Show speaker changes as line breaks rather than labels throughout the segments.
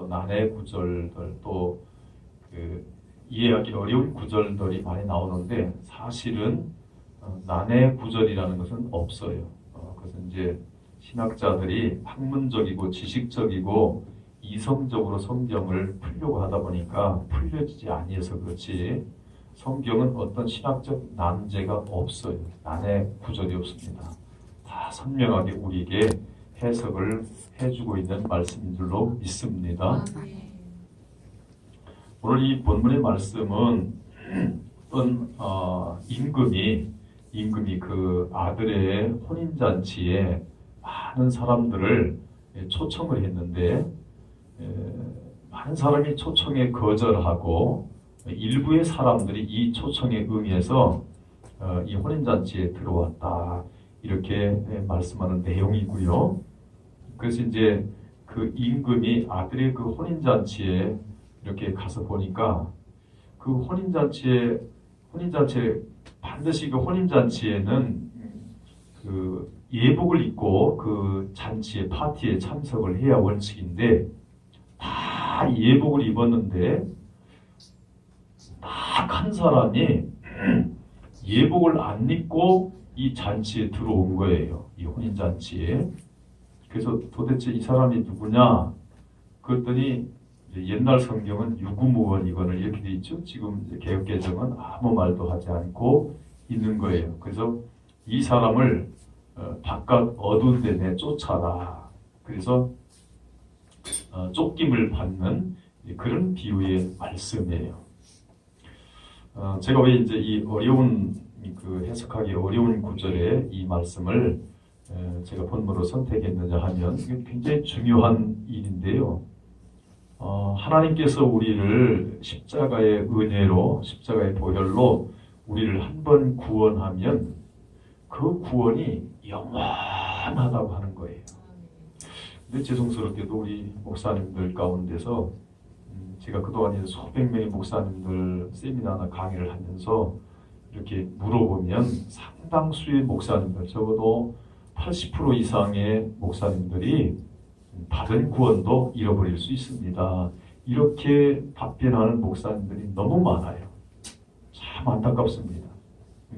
난해 구절들 또 이해하기 어려운 구절들이 많이 나오는데 사실은 난해 구절이라는 것은 없어요. 그것은 이제 신학자들이 학문적이고 지식적이고 이성적으로 성경을 풀려고 하다 보니까 풀려지지 아니해서 그렇지 성경은 어떤 신학적 난제가 없어요. 난해 구절이 없습니다. 다 선명하게 우리에게 해석을 해주고 있는 말씀인 줄로 믿습니다. 오늘 이 본문의 말씀은 어떤 임금이 그 아들의 혼인잔치에 많은 사람들을 초청을 했는데 많은 사람이 초청에 거절하고 일부의 사람들이 이 초청에 응해서 이 혼인잔치에 들어왔다 이렇게 말씀하는 내용이고요. 그래서 이제 그 임금이 아들의 그 혼인잔치에 이렇게 가서 보니까 그 혼인잔치에 반드시 그 혼인잔치에는 그 예복을 입고 그 잔치에 파티에 참석을 해야 원칙인데 다 예복을 입었는데 딱 한 사람이 예복을 안 입고 이 잔치에 들어온 거예요. 이 혼인잔치에. 그래서 도대체 이 사람이 누구냐? 그랬더니 옛날 성경은 유구무원이거늘 이렇게 돼 있죠. 지금 개역개정은 아무 말도 하지 않고 있는 거예요. 그래서 이 사람을 바깥 어두운 데 내쫓아라. 그래서 쫓김을 받는 그런 비유의 말씀이에요. 제가 왜 이제 이 어려운 해석하기 어려운 구절의 이 말씀을 제가 본문으로 선택했느냐 하면 이게 굉장히 중요한 일인데요. 하나님께서 우리를 십자가의 은혜로 십자가의 보혈로 우리를 한 번 구원하면 그 구원이 영원하다고 하는 거예요. 근데 죄송스럽게도 우리 목사님들 가운데서 제가 그동안 수백 명의 목사님들 세미나나 강의를 하면서 이렇게 물어보면 상당수의 목사님들, 적어도 80% 이상의 목사님들이 받은 구원도 잃어버릴 수 있습니다. 이렇게 답변하는 목사님들이 너무 많아요. 참 안타깝습니다.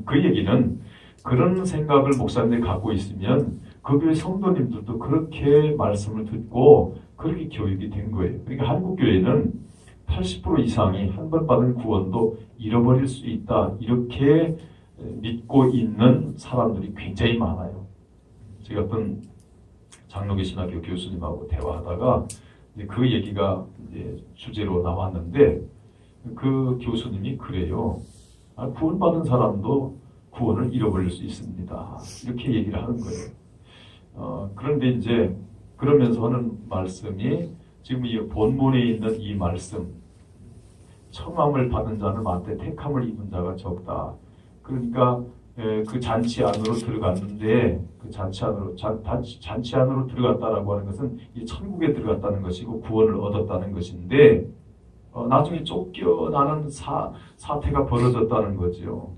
그 얘기는 그런 생각을 목사님들이 갖고 있으면 그 교회 성도님들도 그렇게 말씀을 듣고 그렇게 교육이 된 거예요. 그러니까 한국교회는 80% 이상이 한 번 받은 구원도 잃어버릴 수 있다. 이렇게 믿고 있는 사람들이 굉장히 많아요. 제가 어떤 장로교 신학교 교수님하고 대화하다가 그 얘기가 이제 주제로 나왔는데 그 교수님이 그래요. 구원받은 사람도 구원을 잃어버릴 수 있습니다. 이렇게 얘기를 하는 거예요. 그런데 이제 그러면서 하는 말씀이 지금 이 본문에 있는 이 말씀, 청함을 받은 자는 많되 택함을 입은 자가 적다. 그러니까 그 잔치 안으로 들어갔는데 그 잔치 안으로 들어갔다라고 하는 것은 이 천국에 들어갔다는 것이고 구원을 얻었다는 것인데 나중에 쫓겨나는 사태가 벌어졌다는 거죠.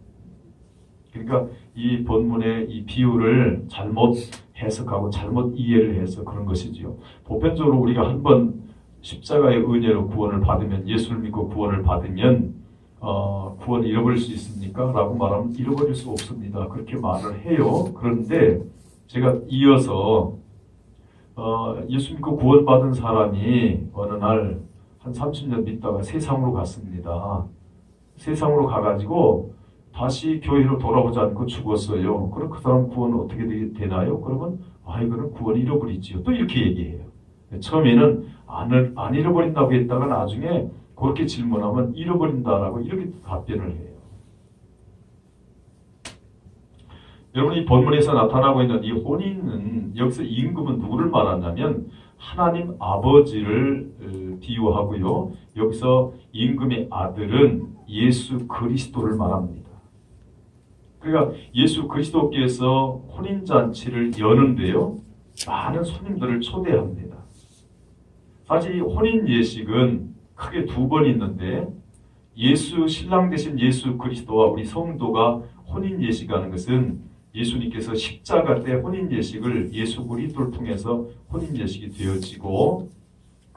그러니까 이 본문의 이 비유를 잘못 해석하고 잘못 이해를 해서 그런 것이지요. 보편적으로 우리가 한번 십자가의 은혜로 구원을 받으면, 예수를 믿고 구원을 받으면 구원 잃어버릴 수 있습니까? 라고 말하면 잃어버릴 수 없습니다. 그렇게 말을 해요. 그런데 제가 이어서 예수 믿고 구원받은 사람이 어느 날 한 30년 믿다가 세상으로 갔습니다. 세상으로 가가지고 다시 교회로 돌아오지 않고 죽었어요. 그럼 그 사람 구원 어떻게 되나요? 그러면 이거는 구원 잃어버리지요. 또 이렇게 얘기해요. 처음에는 안 잃어버린다고 했다가 나중에 그렇게 질문하면 잃어버린다라고 이렇게 답변을 해요. 여러분, 이 본문에서 나타나고 있는 이 혼인은 여기서 임금은 누구를 말하냐면 하나님 아버지를 비유하고요. 여기서 임금의 아들은 예수 그리스도를 말합니다. 그러니까 예수 그리스도께서 혼인잔치를 여는데요. 많은 손님들을 초대합니다. 사실 이 혼인 예식은 크게 두 번 있는데 신랑 되신 예수 그리스도와 우리 성도가 혼인 예식하는 것은 예수님께서 십자가 때 혼인 예식을 예수 그리스도를 통해서 혼인 예식이 되어지고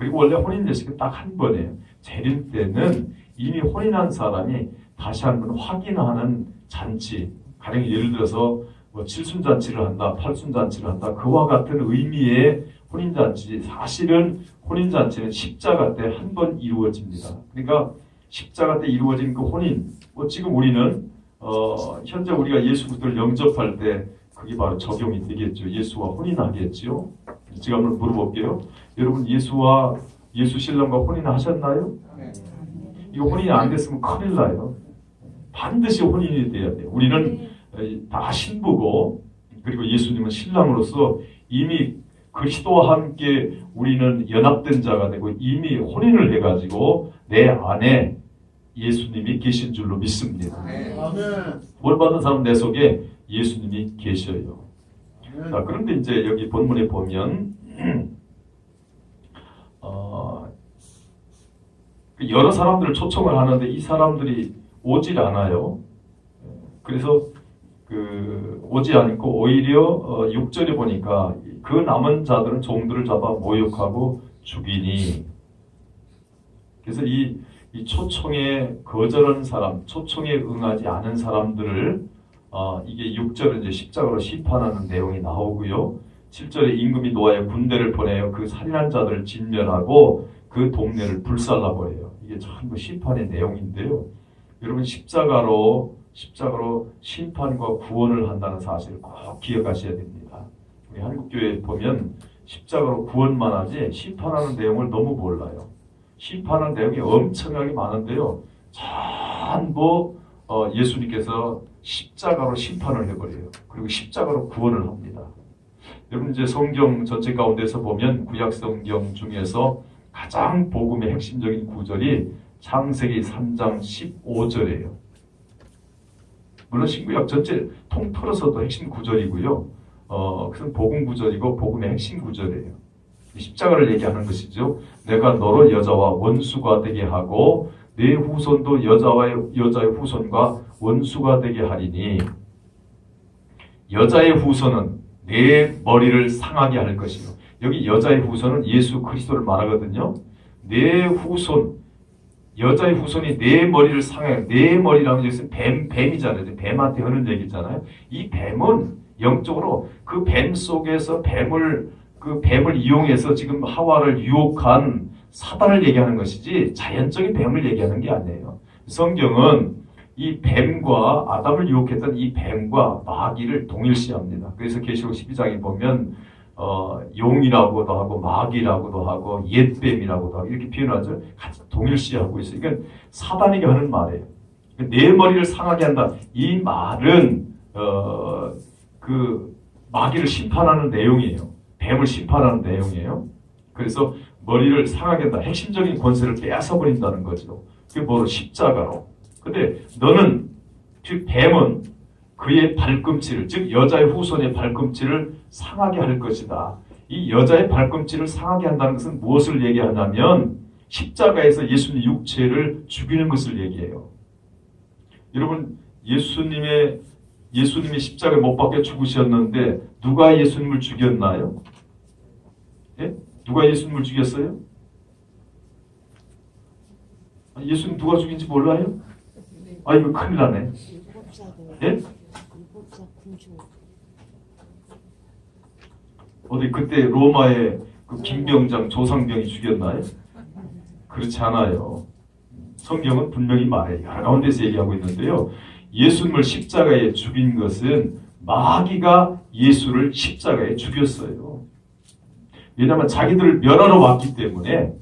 그리고 원래 혼인 예식은 딱 한 번이에요. 재림 때는 이미 혼인한 사람이 다시 한번 확인하는 잔치, 가령 예를 들어서 뭐 칠순잔치를 한다, 팔순잔치를 한다, 그와 같은 의미의 혼인잔치. 사실은 혼인잔치는 십자가 때 한 번 이루어집니다. 그러니까 십자가 때 이루어진 그 혼인, 뭐 지금 우리는 현재 우리가 예수 그리스도를 영접할 때 그게 바로 적용이 되겠죠. 예수와 혼인하겠죠. 제가 한번 물어볼게요. 여러분 예수 신랑과 혼인하셨나요? 이거 혼인이 안 됐으면 큰일 나요. 반드시 혼인이 돼야 돼요. 우리는 다 신부고, 그리고 예수님은 신랑으로서 이미 그리스도와 함께 우리는 연합된 자가 되고 이미 혼인을 해가지고 내 안에 예수님이 계신 줄로 믿습니다. 뭘 받은 사람 내 속에 예수님이 계셔요. 자, 그런데 이제 여기 본문에 보면 여러 사람들을 초청을 하는데 이 사람들이 오질 않아요. 그래서 오지 않고 오히려 6절에 보니까 그 남은 자들은 종들을 잡아 모욕하고 죽이니. 그래서 이 초청에 거절한 사람, 초청에 응하지 않은 사람들을 이게 6절은 이제 십자가로 심판하는 내용이 나오고요. 7절에 임금이 노아의 군대를 보내어 그 살인한 자들을 진멸하고 그 동네를 불살라버려요. 이게 전부 심판의 내용인데요. 여러분 십자가로 심판과 구원을 한다는 사실을 꼭 기억하셔야 됩니다. 우리 한국교회에 보면 십자가로 구원만 하지 심판하는 내용을 너무 몰라요. 심판하는 내용이 엄청나게 많은데요. 전부 예수님께서 십자가로 심판을 해버려요. 그리고 십자가로 구원을 합니다. 여러분 이제 성경 전체 가운데서 보면 구약 성경 중에서 가장 복음의 핵심적인 구절이 창세기 3장 15절이에요. 물론 신구약 전체 통틀어서도 핵심 구절이고요. 그것은 복음 구절이고 복음의 핵심 구절이에요. 십자가를 얘기하는 것이죠. 내가 너로 여자와 원수가 되게 하고 내 후손도 여자의 후손과 원수가 되게 하리니 여자의 후손은 내 머리를 상하게 할 것이요. 여기 여자의 후손은 예수 그리스도를 말하거든요. 내 후손, 여자의 후손이 내 머리를 상하게, 내 머리라는 것은 뱀이잖아요. 뱀한테 하는 얘기잖아요. 이 뱀은 영적으로 그 뱀 속에서 뱀을 이용해서 지금 하와를 유혹한 사단을 얘기하는 것이지 자연적인 뱀을 얘기하는 게 아니에요. 성경은 이 뱀과 아담을 유혹했던 이 뱀과 마귀를 동일시합니다. 그래서 계시록 12장에 보면 용이라고도 하고 마귀라고도 하고 옛뱀이라고도 하고 이렇게 표현하죠. 같이 동일시하고 있어요. 이건 사단에게 하는 말이에요. 내 머리를 상하게 한다. 이 말은 그 마귀를 심판하는 내용이에요. 뱀을 심판하는 내용이에요. 그래서 머리를 상하게 한다. 핵심적인 권세를 빼앗아버린다는 거죠. 그게 뭐로? 십자가로. 근데 너는, 즉 뱀은 그의 발꿈치를, 즉 여자의 후손의 발꿈치를 상하게 할 것이다. 이 여자의 발꿈치를 상하게 한다는 것은 무엇을 얘기하냐면 십자가에서 예수님의 육체를 죽이는 것을 얘기해요. 여러분 예수님의 십자가에 못 박혀 죽으셨는데 누가 예수님을 죽였나요? 예? 누가 예수님을 죽였어요? 예수님 누가 죽인지 몰라요? 아 이거 큰일 나네. 예? 어디 그때 로마의 그 김병장 조상병이 죽였나요? 그렇지 않아요. 성경은 분명히 말해요. 여러 가운데서 얘기하고 있는데요. 예수님을 십자가에 죽인 것은 마귀가 예수를 십자가에 죽였어요. 왜냐하면 자기들을 멸하러 왔기 때문에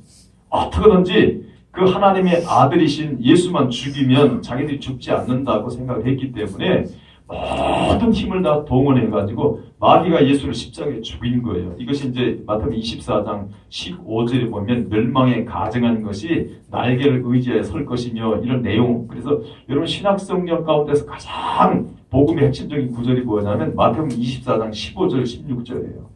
어떻게든지 그 하나님의 아들이신 예수만 죽이면 자기들이 죽지 않는다고 생각을 했기 때문에 모든 힘을 다 동원해가지고 마귀가 예수를 십자가에 죽인 거예요. 이것이 이제 마태복음 24장 15절에 보면 멸망에 가증한 것이 날개를 의지하여 설 것이며 이런 내용. 그래서 여러분 신약성경 가운데서 가장 복음의 핵심적인 구절이 뭐냐면 마태복음 24장 15절 16절이에요.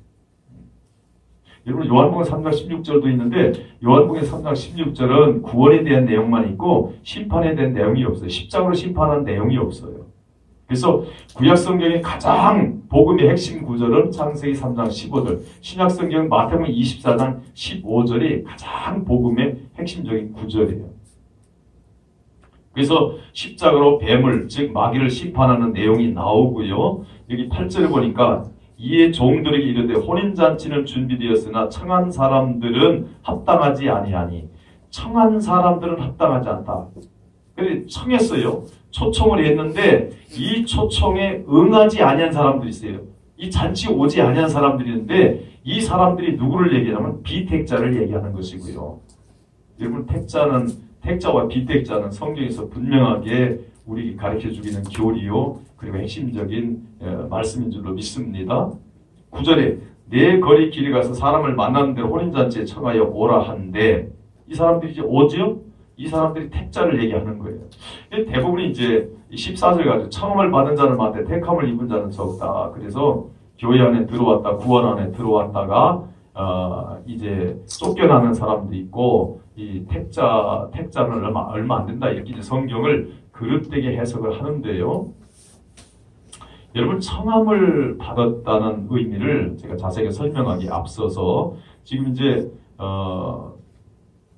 여러분 요한복음 3장 16절도 있는데 요한복음 3장 16절은 구원에 대한 내용만 있고 심판에 대한 내용이 없어요. 십자가로 심판한 내용이 없어요. 그래서 구약 성경의 가장 복음의 핵심 구절은 창세기 3장 15절, 신약 성경 마태복음 24장 15절이 가장 복음의 핵심적인 구절이에요. 그래서 십자가로 뱀을, 즉 마귀를 심판하는 내용이 나오고요. 여기 8절을 보니까 이에 종들에게 이르되 혼인잔치는 준비되었으나 청한 사람들은 합당하지 아니하니. 청한 사람들은 합당하지 않다. 그래서 청했어요. 초청을 했는데 이 초청에 응하지 아니한 사람들이 있어요. 이 잔치 오지 아니한 사람들이 있는데 이 사람들이 누구를 얘기하냐면 비택자를 얘기하는 것이고요. 여러분 택자와 비택자는 성경에서 분명하게 우리에게 가르쳐주기는 교리요 그리고 핵심적인 말씀인 줄로 믿습니다. 9절에 내 거리 길에 가서 사람을 만나는 대로 혼인잔치에 청하여 오라 한데 이 사람들이 이제 오지요? 이 사람들이 택자를 얘기하는 거예요. 대부분이 이제 14절 가지고 청함을 받은 자는 많되 택함을 입은 자는 적다. 그래서 교회 안에 들어왔다, 구원 안에 들어왔다가 이제 쫓겨나는 사람도 있고 이 택자는 얼마 안 된다 이렇게 이제 성경을 그릇되게 해석을 하는데요. 여러분 청함을 받았다는 의미를 제가 자세하게 설명하기 앞서서 지금 이제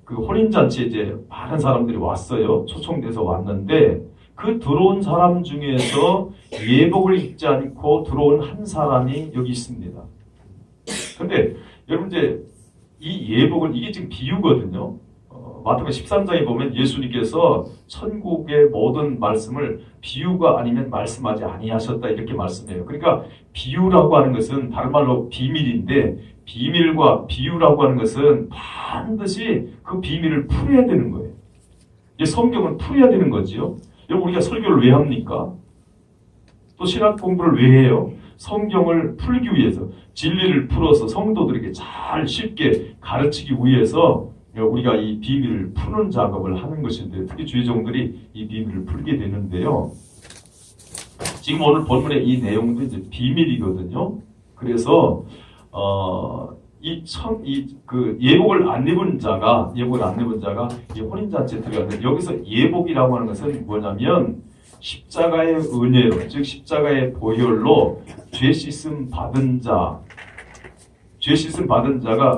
그 혼인잔치에 이제 많은 사람들이 왔어요. 초청돼서 왔는데 그 들어온 사람 중에서 예복을 입지 않고 들어온 한 사람이 여기 있습니다. 근데 여러분 이제 이 예복은 이게 지금 비유거든요. 마태복음 13장에 보면 예수님께서 천국의 모든 말씀을 비유가 아니면 말씀하지 아니하셨다 이렇게 말씀해요. 그러니까 비유라고 하는 것은 다른 말로 비밀인데 비밀과 비유라고 하는 것은 반드시 그 비밀을 풀어야 되는 거예요. 성경은 풀어야 되는 거지요. 여러분 우리가 설교를 왜 합니까? 또 신학 공부를 왜 해요? 성경을 풀기 위해서 진리를 풀어서 성도들에게 잘 쉽게 가르치기 위해서 우리가 이 비밀을 푸는 작업을 하는 것인데 특히 주의종들이 이 비밀을 풀게 되는데요. 지금 오늘 본문의 이 내용도 이제 비밀이거든요. 그래서 예복을 안 입은 자가 이 혼인잔치에 들어가는데 여기서 예복이라고 하는 것은 뭐냐면 십자가의 은혜로 즉 십자가의 보혈로 죄 씻음 받은 자가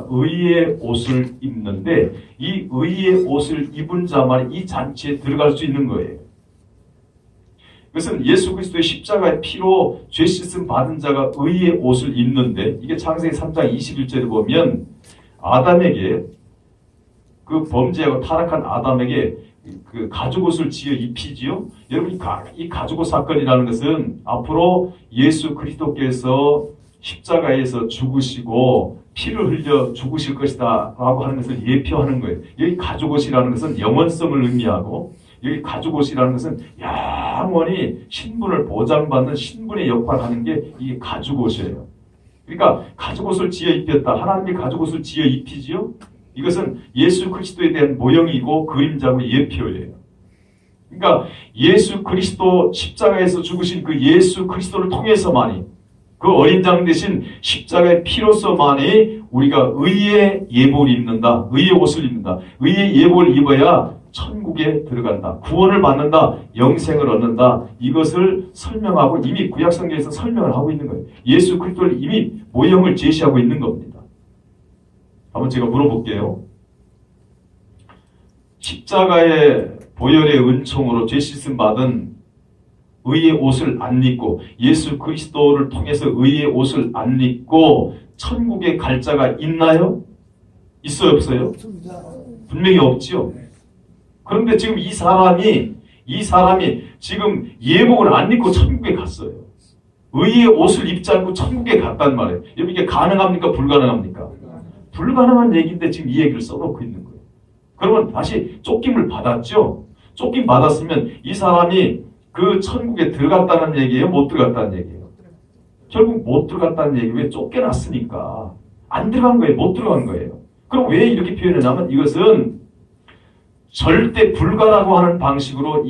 의의 옷을 입는데 이 의의 옷을 입은 자만 이 잔치에 들어갈 수 있는 거예요. 그것은 예수 그리스도의 십자가의 피로 죄 씻음 받은 자가 의의 옷을 입는데 이게 창세기 3장 21절에 보면 아담에게 그 범죄하고 타락한 아담에게 그 가죽옷을 지어 입히지요. 여러분 이 가죽옷 사건이라는 것은 앞으로 예수 그리스도께서 십자가에서 죽으시고 피를 흘려 죽으실 것이다 라고 하는 것을 예표하는 거예요. 여기 가죽옷이라는 것은 영원성을 의미하고 여기 가죽옷이라는 것은 영원히 신분을 보장받는 신분의 역할을 하는 게 이게 가죽옷이에요. 그러니까 가죽옷을 지어 입혔다. 하나님이 가죽옷을 지어 입히지요. 이것은 예수 그리스도에 대한 모형이고 그림자고 예표예요. 그러니까 예수 그리스도 십자가에서 죽으신 그 예수 그리스도를 통해서만이 그 어린 양 대신 십자가의 피로서만이 우리가 의의 예복을 입는다. 의의 옷을 입는다. 의의 예복을 입어야 천국에 들어간다. 구원을 받는다. 영생을 얻는다. 이것을 설명하고 이미 구약성경에서 설명을 하고 있는 거예요. 예수 그리스도를 이미 모형을 제시하고 있는 겁니다. 한번 제가 물어볼게요. 십자가의 보혈의 은총으로 죄 씻음 받은 의의 옷을 안 입고 예수 그리스도를 통해서 의의 옷을 안 입고 천국에 갈 자가 있나요? 있어요? 없어요? 분명히 없지요. 그런데 지금 이 사람이 지금 예복을 안 입고 천국에 갔어요. 의의 옷을 입지 않고 천국에 갔단 말이에요. 여러분 이게 가능합니까? 불가능합니까? 불가능한 얘기인데 지금 이 얘기를 써놓고 있는 거예요. 그러면 다시 쫓김을 받았죠? 쫓김 받았으면 이 사람이 그 천국에 들어갔다는 얘기예요? 못 들어갔다는 얘기예요? 결국 못 들어갔다는 얘기예요. 왜 쫓겨났으니까. 안 들어간 거예요. 못 들어간 거예요. 그럼 왜 이렇게 표현했냐면 이것은 절대 불가라고 하는 방식으로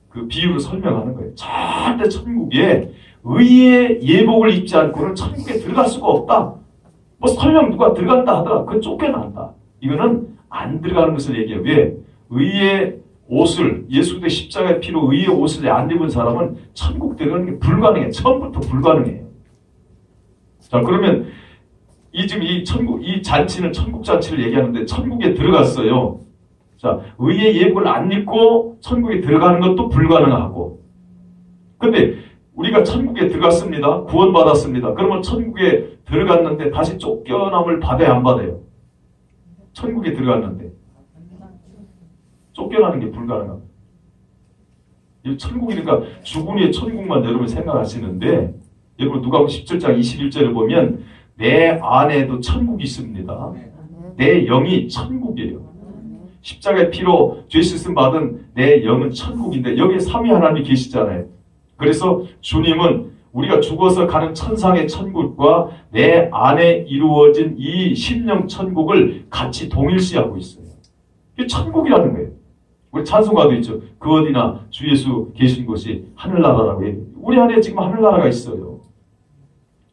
그 비유를 설명하는 거예요. 절대 천국에 의의 예복을 입지 않고는 천국에 들어갈 수가 없다. 뭐 설령 누가 들어간다 하더라. 그건 쫓겨난다. 이거는 안 들어가는 것을 얘기해요. 왜? 의의 옷을 예수 그리스도의 십자가의 피로 의의 옷을 안 입은 사람은 천국 들어가는 게 불가능해. 처음부터 불가능해요. 자, 그러면 지금 이 천국, 이 잔치는 천국 잔치를 얘기하는데 천국에 들어갔어요. 자, 의의 예복을 안 입고 천국에 들어가는 것도 불가능하고. 근데 우리가 천국에 들어갔습니다. 구원받았습니다. 그러면 천국에 들어갔는데 다시 쫓겨남을 받아야 안 받아요? 천국에 들어갔는데 쫓겨나는 게 불가능합니다. 이 천국이니까 죽은 후에 천국만 여러분 생각하시는데, 여러분 누가복음 17장 21절을 보면 내 안에도 천국이 있습니다. 내 영이 천국이에요. 십자가의 피로 죄 씻음 받은 내 영은 천국인데 여기에 삼위 하나님이 계시잖아요. 그래서 주님은 우리가 죽어서 가는 천상의 천국과 내 안에 이루어진 이 심령 천국을 같이 동일시하고 있어요. 이게 천국이라는 거예요. 우리 찬송가도 있죠. 그 어디나 주 예수 계신 곳이 하늘나라라고 해요. 우리 안에 지금 하늘나라가 있어요.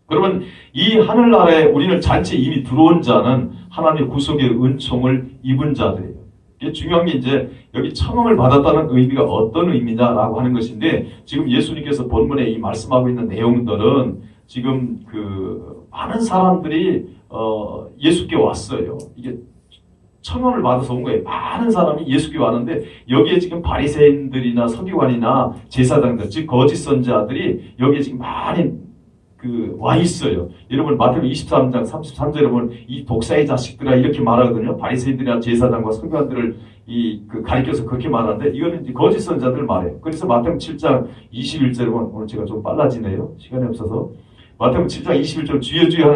그러면 이 하늘나라에 우리는 잔치에 이미 들어온 자는 하나님의 구속의 은총을 입은 자들이에요. 이게 중요한 게 이제 여기 청함을 받았다는 의미가 어떤 의미냐라고 하는 것인데, 지금 예수님께서 본문에 이 말씀하고 있는 내용들은 지금 그 많은 사람들이 예수께 왔어요. 이게 청함을 받아서 온 거예요. 많은 사람이 예수께 왔는데 여기에 지금 바리새인들이나 서기관이나 제사장들, 즉 거짓 선지자들이 여기에 지금 많이 와 있어요. 여러분 마태복음 23장 33절에 보면 이 독사의 자식들아 이렇게 말하거든요. 바리새인들이나 제사장과 서기관들을 가리켜서 그렇게 말하는데 이거는 이제 거짓 선지자들 말이에요. 그래서 마태복음 7장 21절에 보면, 오늘 제가 좀 빨라지네요. 시간이 없어서. 마태복음 7장 21절 주여 주여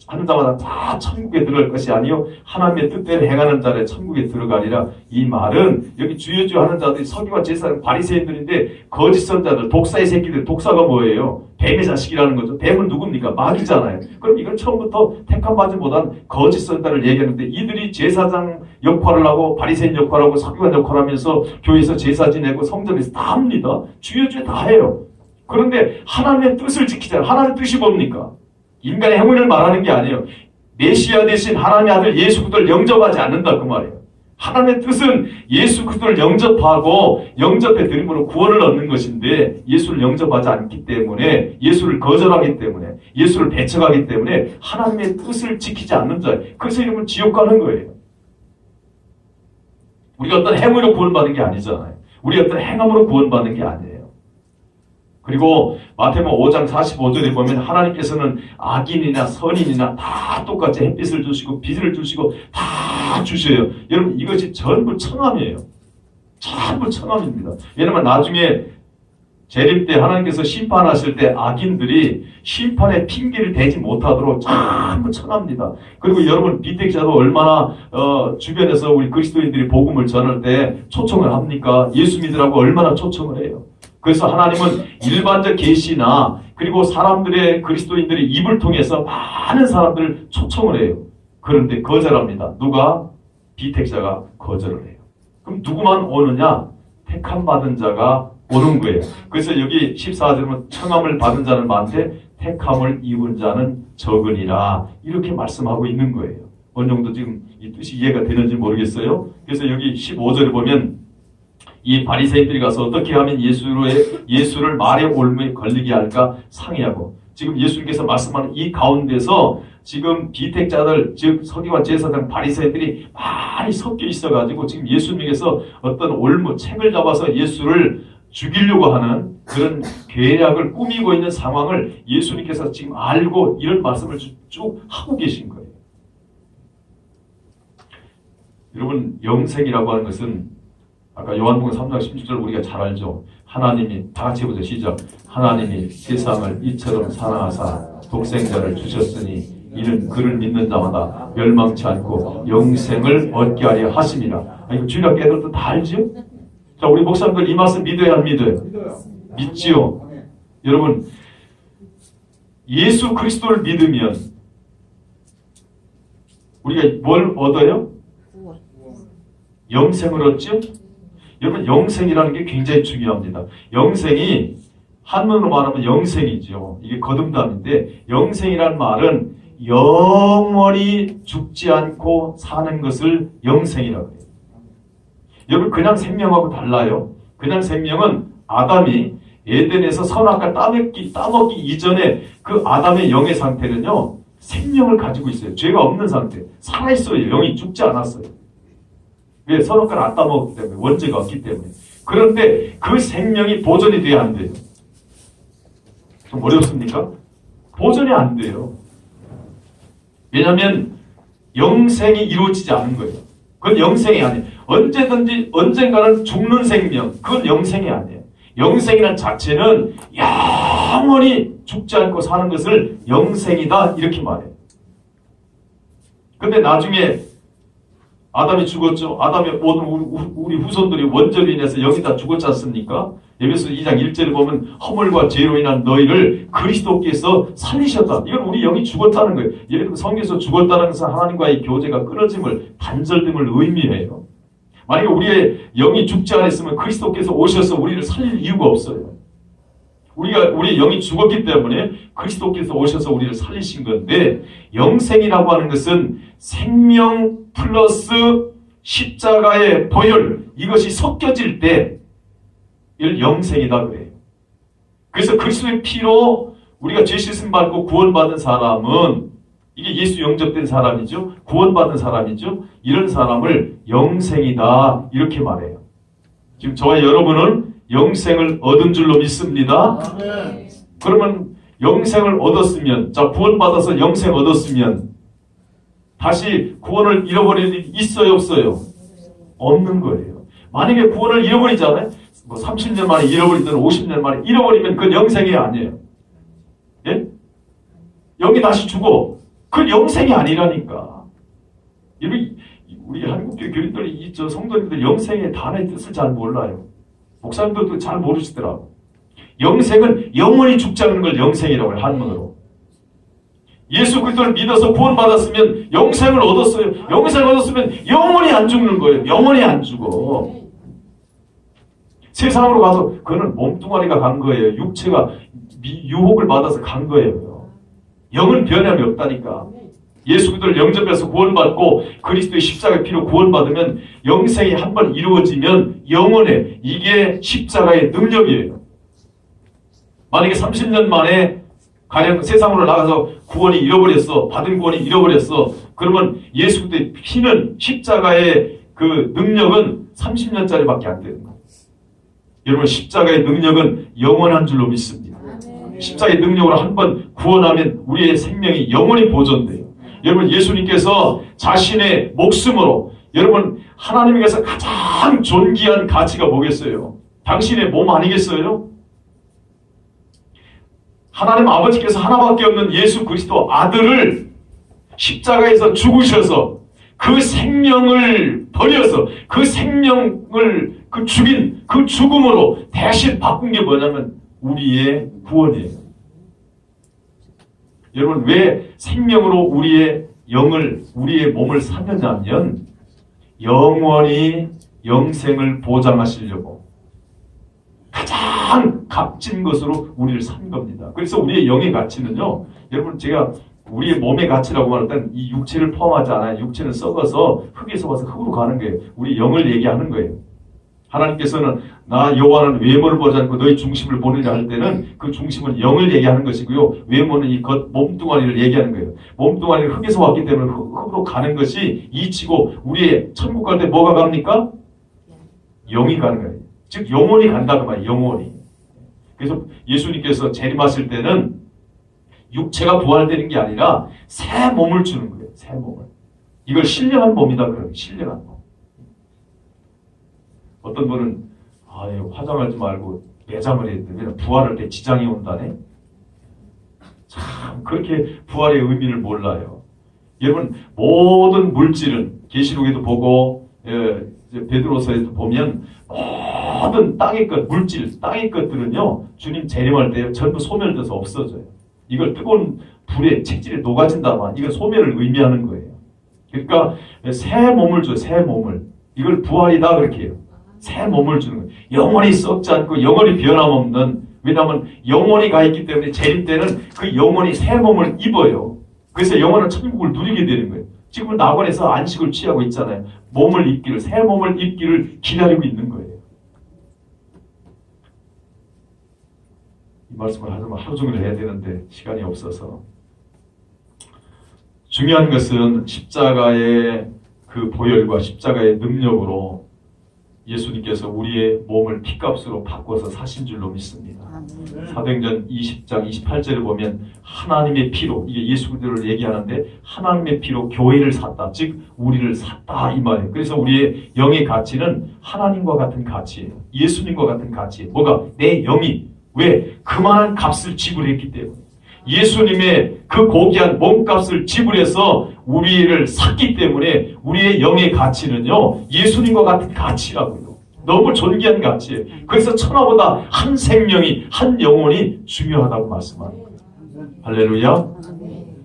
하는 자마다 다 천국에 들어갈 것이 아니요 하나님의 뜻대로 행하는 자를 천국에 들어가리라. 이 말은 여기 주여 주여 하는 자들이 서기관 제사장 바리새인들인데 거짓 선자들, 독사의 새끼들. 독사가 뭐예요? 뱀의 자식이라는 거죠. 뱀은 누굽니까? 마귀잖아요. 그럼 이건 처음부터 택한 바지보단 거짓 선자를 얘기하는데, 이들이 제사장 역할을 하고 바리새인 역할을 하고 서기관 역할을 하면서 교회에서 제사 지내고 성전에서 다 합니다. 주여 주여 다 해요. 그런데 하나님의 뜻을 지키잖아요. 하나님의 뜻이 뭡니까? 인간의 행위를 말하는 게 아니에요. 메시아 대신 하나님의 아들 예수 그리스도를 영접하지 않는다 그 말이에요. 하나님의 뜻은 예수 그리스도를 영접하고 영접해 드림으로 구원을 얻는 것인데, 예수를 영접하지 않기 때문에, 예수를 거절하기 때문에, 예수를 배척하기 때문에 하나님의 뜻을 지키지 않는 자예요. 그래서 이러면 지옥 가는 거예요. 우리가 어떤 행위로 구원받는 게 아니잖아요. 우리 어떤 행함으로 구원받는 게 아니에요. 그리고 마태복음 5장 45절에 보면 하나님께서는 악인이나 선인이나 다 똑같이 햇빛을 주시고 빛을 주시고 다 주셔요. 여러분 이것이 전부 청함이에요. 전부 청함입니다. 왜냐하면 나중에 재림 때 하나님께서 심판하실 때 악인들이 심판의 핑계를 대지 못하도록 전부 청합니다. 그리고 여러분 비택자도 얼마나 주변에서 우리 그리스도인들이 복음을 전할 때 초청을 합니까? 예수 믿으라고 얼마나 초청을 해요. 그래서 하나님은 일반적 계시나 그리고 사람들의 그리스도인들의 입을 통해서 많은 사람들을 초청을 해요. 그런데 거절합니다. 누가? 비택자가 거절을 해요. 그럼 누구만 오느냐? 택함 받은 자가 오는 거예요. 그래서 여기 14절은 청함을 받은 자는 많되 택함을 입은 자는 적으니라, 이렇게 말씀하고 있는 거예요. 어느 정도 지금 이 뜻이 이해가 되는지 모르겠어요. 그래서 여기 15절에 보면 이 바리새인들이 가서 어떻게 하면 예수를 말의 올무에 걸리게 할까 상의하고, 지금 예수님께서 말씀하는 이 가운데서 지금 비택자들, 즉 서기관 제사장 바리새인들이 많이 섞여 있어가지고 지금 예수님께서 어떤 올무, 책을 잡아서 예수를 죽이려고 하는 그런 계략을 꾸미고 있는 상황을 예수님께서 지금 알고 이런 말씀을 쭉 하고 계신 거예요. 여러분 영생이라고 하는 것은 아까 요한복음 3장 16절 우리가 잘 알죠. 하나님이, 다 같이 해보죠. 시작. 하나님이 세상을 이처럼 사랑하사 독생자를 주셨으니 이는 그를 믿는 자마다 멸망치 않고 영생을 얻게 하려 하심이라. 이거 주일학교 애들도 다 알죠? 자, 우리 목사님들 이 말씀 믿어야 안 믿어요? 믿지요. 여러분 예수 그리스도를 믿으면 우리가 뭘 얻어요? 영생을 얻죠? 여러분 영생이라는 게 굉장히 중요합니다. 영생이 한문으로 말하면 영생이죠. 이게 거듭남인데, 영생이란 말은 영원히 죽지 않고 사는 것을 영생이라고 해요. 여러분 그냥 생명하고 달라요. 그냥 생명은 아담이 에덴에서 선악과 따먹기 이전에 그 아담의 영의 상태는요, 생명을 가지고 있어요. 죄가 없는 상태. 살아있어요. 영이 죽지 않았어요. 왜? 선악과를 안 따먹었기 때문에. 원죄가 없기 때문에. 그런데 그 생명이 보존이 돼야 안 돼요. 좀 어렵습니까? 보존이 안 돼요. 왜냐하면 영생이 이루어지지 않은 거예요. 그건 영생이 아니에요. 언제든지 언젠가는 죽는 생명, 그건 영생이 아니에요. 영생이라는 자체는 영원히 죽지 않고 사는 것을 영생이다 이렇게 말해요. 근데 나중에 아담이 죽었죠. 아담의 모든 우리 후손들이 원죄로 인해서 영이 다 죽었지 않습니까? 에베소 2장 1절에 보면 허물과 죄로 인한 너희를 그리스도께서 살리셨다. 이건 우리 영이 죽었다는 거예요. 예를 들어 성경에서 죽었다는 것은 하나님과의 교제가 끊어짐을, 단절됨을 의미해요. 만약에 우리의 영이 죽지 않았으면 그리스도께서 오셔서 우리를 살릴 이유가 없어요. 우리의 영이 죽었기 때문에 그리스도께서 오셔서 우리를 살리신 건데, 영생이라고 하는 것은 생명 플러스 십자가의 보혈, 이것이 섞여질 때 이걸 영생이다 그래요. 그래서 그리스도의 피로 우리가 죄 씻음 받고 구원받은 사람은, 이게 예수 영접된 사람이죠. 구원받은 사람이죠. 이런 사람을 영생이다 이렇게 말해요. 지금 저와 여러분은 영생을 얻은 줄로 믿습니다.
아멘.
그러면 영생을 얻었으면, 자, 구원받아서 영생 얻었으면 다시 구원을 잃어버릴 일이 있어요, 없어요? 없는 거예요. 만약에 구원을 잃어버리잖아요. 뭐 30년 만에 잃어버리든 50년 만에 잃어버리면 그건 영생이 아니에요. 예? 영이 다시 죽어. 그건 영생이 아니라니까. 우리 한국교 교인들이, 저 성도님들 영생의 단어의 뜻을 잘 몰라요. 목사님들도 잘 모르시더라고. 영생은 영원히 죽지 않는 걸 영생이라고 해요, 한문으로. 예수 그리스도를 믿어서 구원받았으면 영생을 얻었어요. 영생을 얻었으면 영원히 안 죽는 거예요. 영원히 안 죽어. 세상으로 가서 그는 몸뚱아리가 간 거예요. 육체가 유혹을 받아서 간 거예요. 영은 변함이 없다니까. 예수 그리스도를 영접해서 구원받고 그리스도의 십자가의 피로 구원받으면 영생이 한번 이루어지면 영원해. 이게 십자가의 능력이에요. 만약에 30년 만에 가령 세상으로 나가서 구원이 잃어버렸어. 받은 구원이 잃어버렸어. 그러면 예수 그리스도의 피는, 십자가의 그 능력은 30년짜리밖에 안 되는 거예요. 여러분, 십자가의 능력은 영원한 줄로 믿습니다. 십자가의 능력으로 한번 구원하면 우리의 생명이 영원히 보존돼요. 여러분, 예수님께서 자신의 목숨으로, 여러분, 하나님께서 가장 존귀한 가치가 뭐겠어요? 당신의 몸 아니겠어요? 하나님 아버지께서 하나밖에 없는 예수 그리스도 아들을 십자가에서 죽으셔서 그 생명을 버려서 그 생명을 죽인 그 죽음으로 대신 바꾼 게 뭐냐면 우리의 구원이에요. 여러분, 왜 생명으로 우리의 영을, 우리의 몸을 샀느냐면 영원히 영생을 보장하시려고 가장 값진 것으로 우리를 산 겁니다. 그래서 우리의 영의 가치는요, 여러분, 제가 우리의 몸의 가치라고 말할 땐 이 육체를 포함하지 않아요. 육체는 썩어서 흙에 썩어서 흙으로 가는 거예요. 우리 영을 얘기하는 거예요. 하나님께서는 나 여호와는 외모를 보지 않고 너희 중심을 보느냐 할 때는 그 중심은 영을 얘기하는 것이고요. 외모는 이 겉 몸뚱아리를 얘기하는 거예요. 몸뚱아리는 흙에서 왔기 때문에 흙으로 가는 것이 이치고, 우리의 천국 갈 때 뭐가 갑니까? 영이 가는 거예요. 즉 영혼이 간다는 말이에요. 영혼이. 그래서 예수님께서 재림하실 때는 육체가 부활되는 게 아니라 새 몸을 주는 거예요. 새 몸을. 이걸 신령한 몸이다 그래요. 신령한 몸. 어떤 분은 화장하지 말고 매장을 해야 되면 부활할 때 지장이 온다네. 참 그렇게 부활의 의미를 몰라요. 여러분, 모든 물질은 계시록에도 보고 베드로서에도 보면 모든 땅의 것, 물질, 땅의 것들은요, 주님 재림할 때 전부 소멸돼서 없어져요. 이걸 뜨거운 불에 채질에 녹아진다만 이건 소멸을 의미하는 거예요. 그러니까 새 몸을 줘요. 새 몸을. 이걸 부활이다 그렇게 해요. 새 몸을 주는 거예요. 영원히 썩지 않고 영원히 변함없는, 왜냐하면 영원히 가 있기 때문에 재림 때는 그 영원히 새 몸을 입어요. 그래서 영원한 천국을 누리게 되는 거예요. 지금 낙원에서 안식을 취하고 있잖아요. 몸을 입기를, 새 몸을 입기를 기다리고 있는 거예요. 이 말씀을 하루 종일 해야 되는데 시간이 없어서. 중요한 것은 십자가의 그 보혈과 십자가의 능력으로 예수님께서 우리의 몸을 피값으로 바꿔서 사신 줄로 믿습니다. 사도행전 20장 28절을 보면 하나님의 피로, 이게 예수 그리스도를 얘기하는데 하나님의 피로 교회를 샀다. 즉 우리를 샀다 이 말이에요. 그래서 우리의 영의 가치는 하나님과 같은 가치예요. 예수님과 같은 가치예요. 뭐가? 내 영이. 왜? 그만한 값을 지불했기 때문에. 예수님의 그 고귀한 몸값을 지불해서 우리를 샀기 때문에 우리의 영의 가치는요, 예수님과 같은 가치라고요. 너무 존귀한 가치예요. 그래서 천하보다 한 생명이, 한 영혼이 중요하다고 말씀하는 거예요. 할렐루야.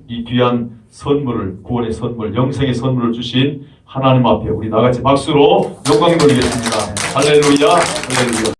이 귀한 선물을, 구원의 선물, 영생의 선물을 주신 하나님 앞에 우리 나같이 박수로 영광 돌리겠습니다. 할렐루야. 할렐루야.